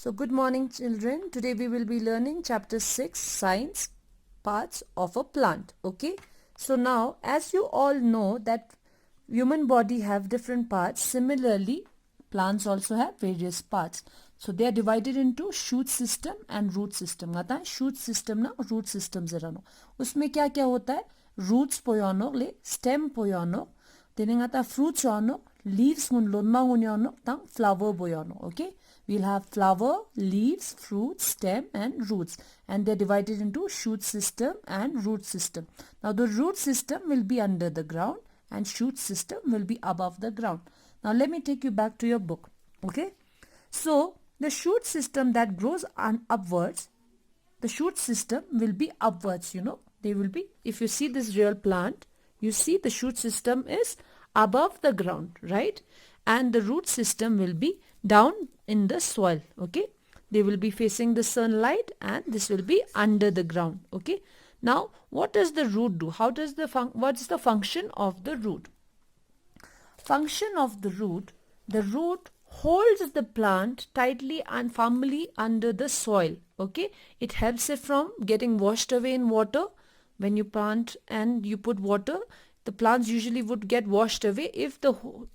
So good morning children. Today we will be learning chapter 6 science parts of a plant. Okay. So now as you all know that human body have different parts. Similarly plants also have various parts. So they are divided into shoot system and root system. आता है shoot system ना root system जरा no. उसमें क्या क्या होता है? Roots poyano ले stem poyano. Then आता fruits ano leaves ngun lonma ngun tang flower boyano. Okay. We'll have flower, leaves, fruit, stem and roots, and they're divided into shoot system and root system. Now the root system will be under the ground and shoot system will be above the ground. Now let me take you back to your book. Okay. So the shoot system that grows upwards, the shoot system will be upwards, they will be, if you see this real plant, you see the shoot system is above the ground, right? And the root system will be down in the soil. Okay, they will be facing the sunlight and this will be under the ground. Okay, now what does the root do? What is the function of the root? Function of the root holds the plant tightly and firmly under the soil. Okay, it helps it from getting washed away in water. When you plant and you put water, the plants usually would get washed away if the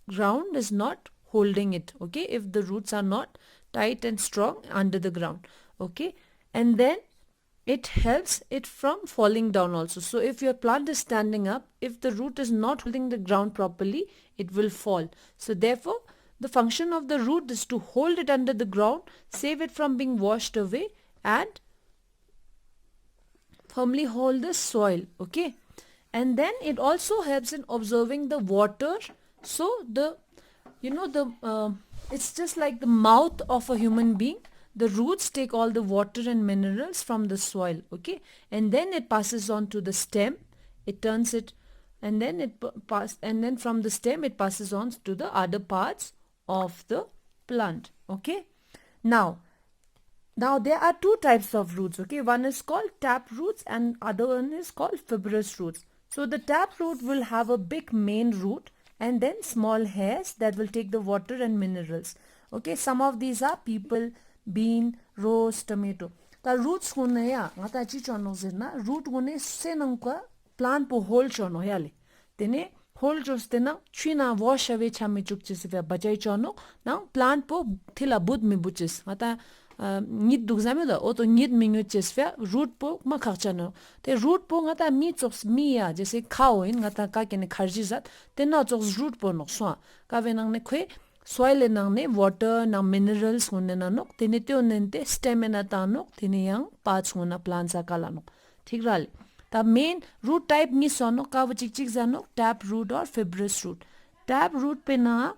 ground is not holding it. Okay, if the roots are not tight and strong under the ground. Okay, and then it helps it from falling down also. So if your plant is standing up, if the root is not holding the ground properly, it will fall. So therefore the function of the root is to hold it under the ground, save it from being washed away and firmly hold the soil. Okay, and then it also helps in observing the water. So it's just like the mouth of a human being. The roots take all the water and minerals from the soil. Okay, and then it passes on to the stem. It turns it, and then from the stem it passes on to the other parts of the plant. Okay, now there are two types of roots. Okay, one is called tap roots and other one is called fibrous roots. So the tap root will have a big main root and then small hairs that will take the water and minerals. Okay, some of these are people, bean, rose, tomato. The roots gune ya ngata chi chono zena root gune senang kwa plant po hold chono yale. Tene hold jostena china wash away chami chukchis ve bajai chono na plant po thila bud mi buchis. Mata nit dugzame da oto nit mingu chesfia root po ma khachano te root po ngata mi choks mi ya jese khao in ngata ka kene kharji zat te na choks root po nok swa ka venang ne khwe soil nang ne water na minerals hunne na nok tene te onente stem na ta nok tene yang parts huna plants akala nok thik ral ta main root type ni sono ka chik chik jano tap root or fibrous root. Tap root pe na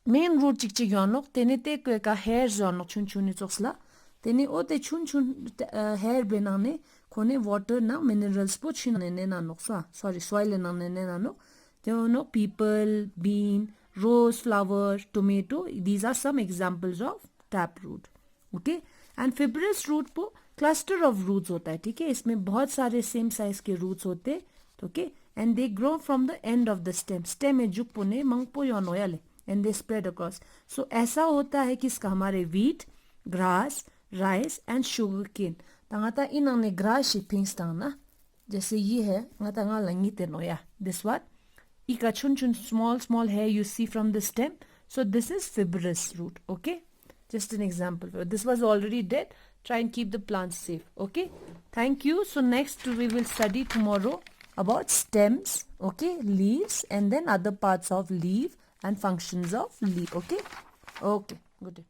main root chik chik yanok tene te ka hair yanok chun chun ni choksla tene o te chun chun hair benane kone water na minerals po chin ne na nok soil na ne na no te no people, bean, rose, flower, tomato, these are some examples of tap root. Okay, and fibrous root po cluster of roots hota hai. ठीक है, इसमें बहुत सारे same size के roots होते. Okay, and they grow from the end of the stem. Stem में जुक पोने मंग पो YONO Yale and they spread across. So ऐसा होता है कि इसका हमारे wheat, grass, rice and sugar cane. तांगाता इन अंगने grass shapings तांगना जैसे ये है तांगा तांगा लंगी तेनो या this what इका चुन चुन small hair you see from the stem. So this is fibrous root. Okay, just an example. This was already dead. Try and keep the plants safe. Okay, thank you. So next we will study tomorrow about stems, okay, leaves and then other parts of leaf and functions of leaf. Okay, good day.